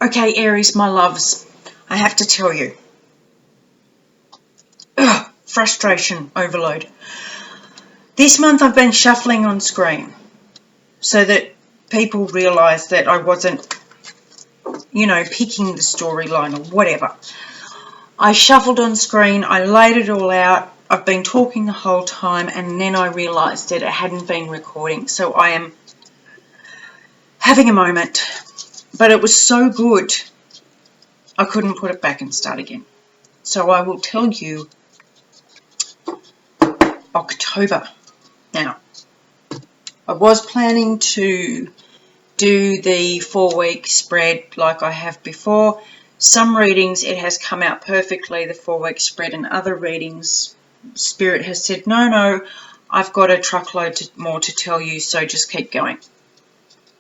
Okay, Aries, my loves, I have to tell you. Frustration overload. This month I've been shuffling on screen so that people realise that I wasn't, picking the storyline or whatever. I shuffled on screen, I laid it all out, I've been talking the whole time, and then I realised that it hadn't been recording, so I am having a moment. But it was so good, I couldn't put it back and start again. So I will tell you October. Now, I was planning to do the 4-week spread like I have before. Some readings it has come out perfectly, the 4-week spread, and other readings Spirit has said, no, I've got a truckload more to tell you, so just keep going.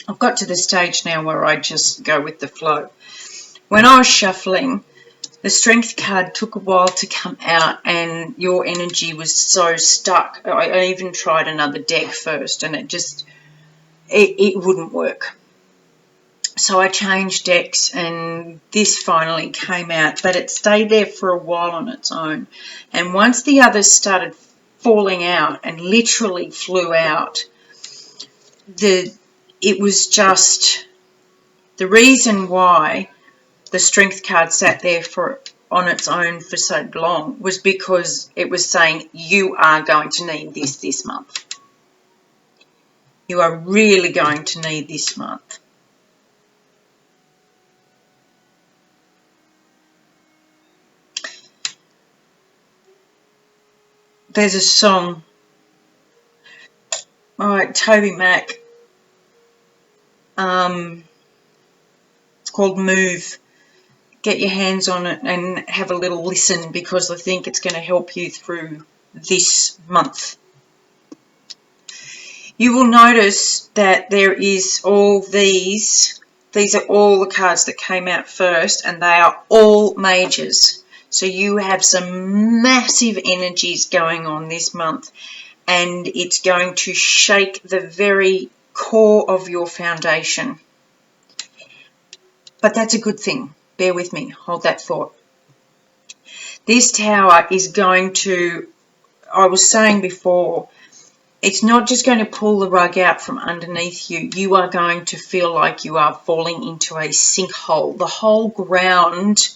I've got to the stage now where I just go with the flow. When I was shuffling, the Strength card took a while to come out and your energy was so stuck. I even tried another deck first and it wouldn't work. So I changed decks and this finally came out, but it stayed there for a while on its own. And once the others started falling out and literally flew out, it was just the reason why the Strength card sat there on its own for so long was because it was saying you are going to need this month. You are really going to need this month. There's a song, Toby Mac. It's called Move. Get your hands on it and have a little listen because I think it's going to help you through this month. You will notice that there is all these are all the cards that came out first and they are all majors. So you have some massive energies going on this month and it's going to shake the very core of your foundation. But that's a good thing. Bear with me. Hold that thought. This tower is going to, I was saying before, it's not just going to pull the rug out from underneath you. You are going to feel like you are falling into a sinkhole. The whole ground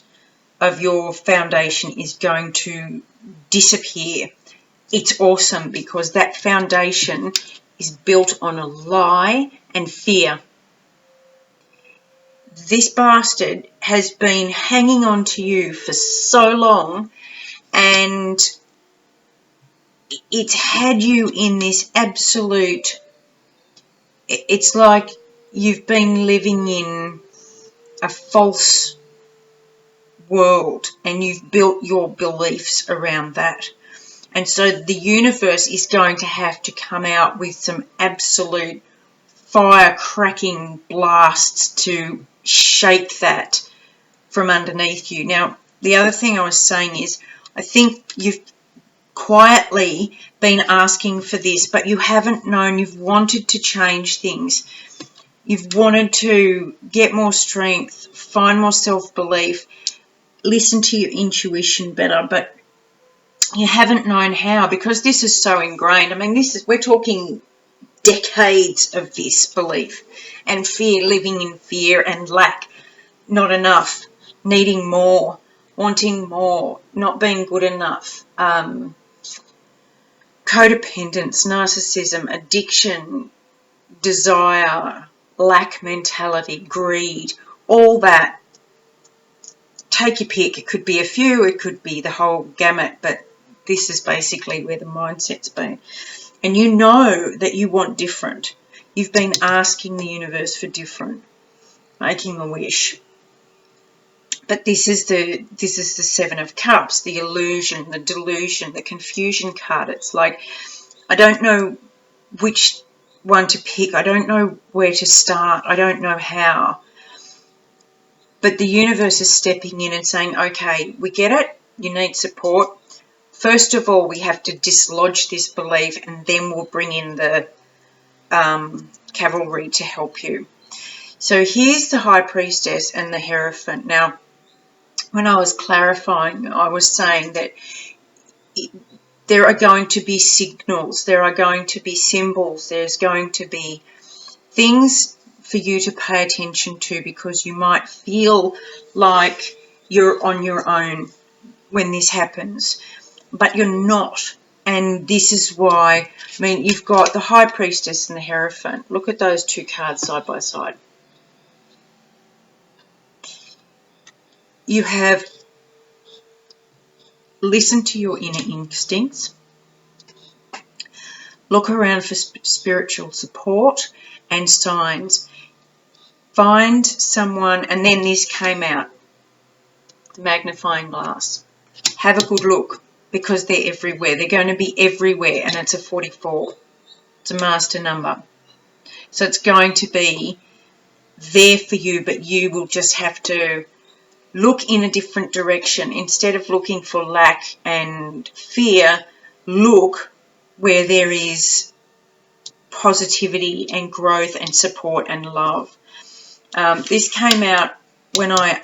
of your foundation is going to disappear. It's awesome because that foundation is built on a lie and fear. This bastard has been hanging on to you for so long and it's had you in this absolute, it's like you've been living in a false world and you've built your beliefs around that. And so the universe is going to have to come out with some absolute fire-cracking blasts to shake that from underneath you. Now, the other thing I was saying is I think you've quietly been asking for this, but you haven't known. You've wanted to change things. You've wanted to get more strength, find more self-belief, listen to your intuition better, but you haven't known how because this is so ingrained. I mean, we're talking decades of this belief and fear, living in fear and lack, not enough, needing more, wanting more, not being good enough, codependence, narcissism, addiction, desire, lack mentality, greed, all that. Take your pick. It could be a few, it could be the whole gamut, but this is basically where the mindset's been. And you know that you want different. You've been asking the universe for different, making a wish. But this is the 7 of Cups, the illusion, the delusion, the confusion card. It's like, I don't know which one to pick. I don't know where to start. I don't know how. But the universe is stepping in and saying, okay, we get it. You need support. First of all, we have to dislodge this belief and then we'll bring in the cavalry to help you. So here's the High Priestess and the Hierophant. Now, when I was clarifying, I was saying that there are going to be signals, there are going to be symbols, there's going to be things for you to pay attention to, because you might feel like you're on your own when this happens, but you're not. And this is why, I mean, you've got the High Priestess and the Hierophant. Look at those two cards side by side. You have listened to your inner instincts. Look around for spiritual support and signs. Find someone, and then this came out, the magnifying glass. Have a good look, because they're everywhere. They're going to be everywhere, and it's a 44. It's a master number. So it's going to be there for you, but you will just have to look in a different direction. Instead of looking for lack and fear, look where there is positivity and growth and support and love. This came out when I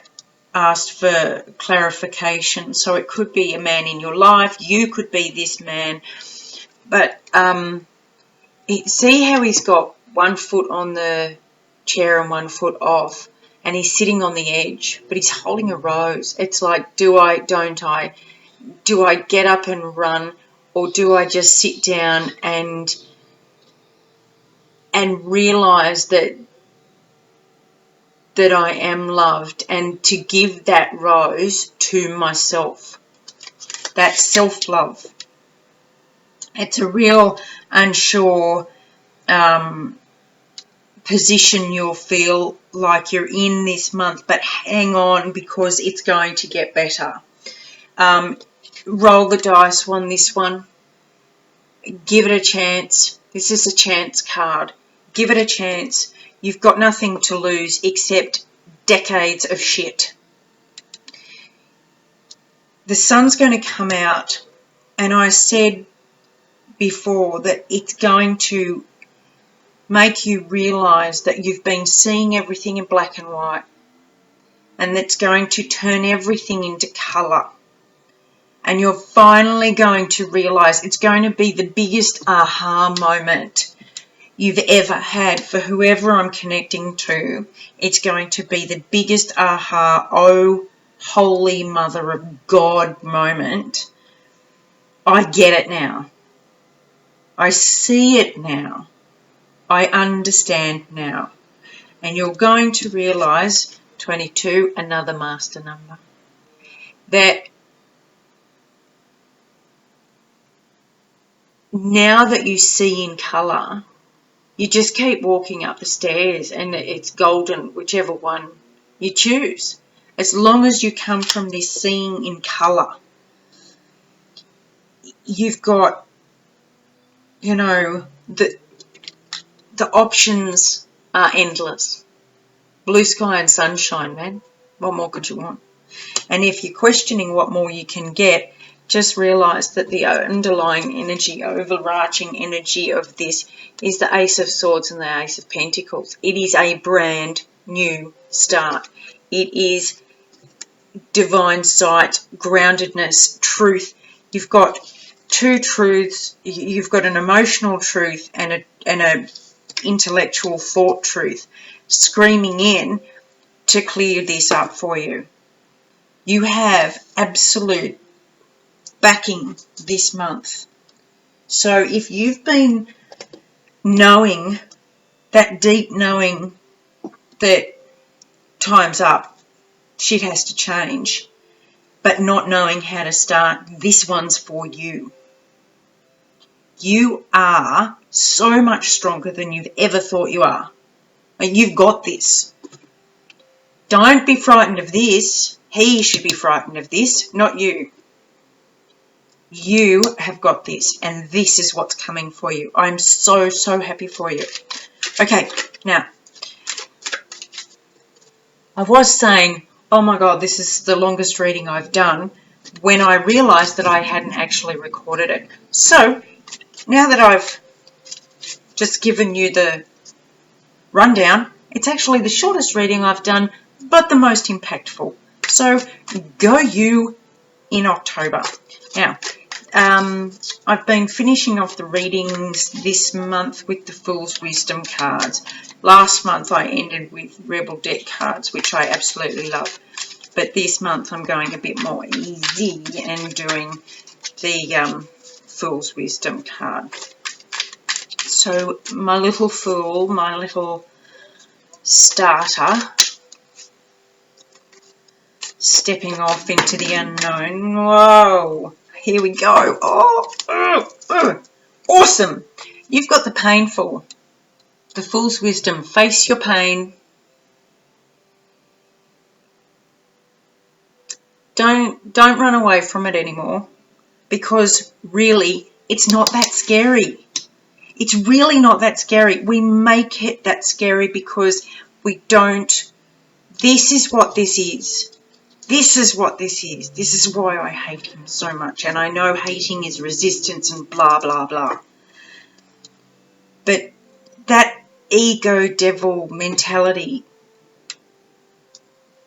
asked for clarification. So it could be a man in your life. You could be this man. But see how he's got one foot on the chair and one foot off, and he's sitting on the edge, but he's holding a rose. It's like, do I, don't I? Do I get up and run, or do I just sit down and realize that I am loved, and to give that rose to myself? That's self-love. It's a real unsure position you'll feel like you're in this month, but hang on, because it's going to get better. Roll the dice on this one. Give it a chance. This is a chance card. Give it a chance. You've got nothing to lose except decades of shit. The sun's going to come out, and I said before that it's going to make you realize that you've been seeing everything in black and white, and that's going to turn everything into color. And you're finally going to realize it's going to be the biggest aha moment you've ever had. For whoever I'm connecting to, it's going to be the biggest aha, oh holy mother of God moment. I get it now. I see it now. I understand now. And you're going to realize, 22, another master number, that now that you see in colour, you just keep walking up the stairs, and it's golden, whichever one you choose. As long as you come from this seeing in colour, you've got, you know, the options are endless. Blue sky and sunshine, man. What more could you want? And if you're questioning what more you can get, just realise that the underlying energy, overarching energy of this is the Ace of Swords and the Ace of Pentacles. It is a brand new start. It is divine sight, groundedness, truth. You've got two truths. You've got an emotional truth and a intellectual thought truth screaming in to clear this up for you. You have absolute backing this month. So if you've been knowing, that deep knowing that time's up, shit has to change, but not knowing how to start, this one's for you. You are so much stronger than you've ever thought you are. And you've got this. Don't be frightened of this. He should be frightened of this, not you. You have got this, and this is what's coming for you. I'm so, so happy for you. Okay, now, I was saying, oh my God, this is the longest reading I've done, when I realised that I hadn't actually recorded it. So, now that I've just given you the rundown, It's actually the shortest reading I've done, but the most impactful. So go you in October. Now, I've been finishing off the readings this month with the Fool's Wisdom cards. Last month I ended with Rebel Deck cards, which I absolutely love. But this month I'm going a bit more easy and doing the Fool's Wisdom card. So my little fool, my little starter, stepping off into the unknown. Whoa, here we go. Oh, awesome. You've got the painful, the Fool's Wisdom. Face your pain. Don't run away from it anymore, because really it's not that scary. It's really not that scary. We make it that scary because we don't. This is what this is. This is what this is. This is why I hate him so much. And I know hating is resistance and blah, blah, blah. But that ego devil mentality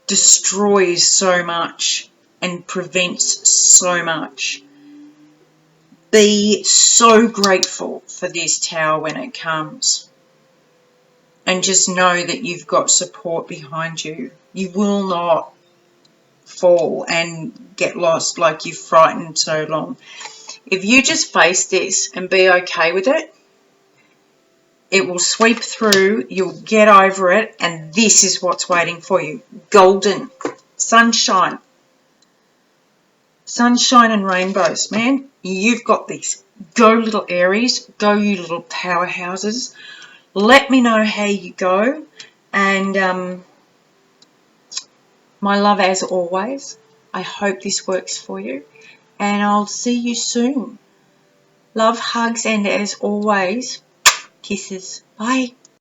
destroys so much and prevents so much. Be so grateful for this tower when it comes. And just know that you've got support behind you. You will not fall and get lost like you've frightened so long. If you just face this and be okay with it, it will sweep through, you'll get over it, and this is what's waiting for you. Golden. Sunshine. Sunshine and rainbows, man. You've got this. Go, little Aries. Go, you little powerhouses. Let me know how you go. And my love as always. I hope this works for you. And I'll see you soon. Love, hugs, and as always, kisses. Bye.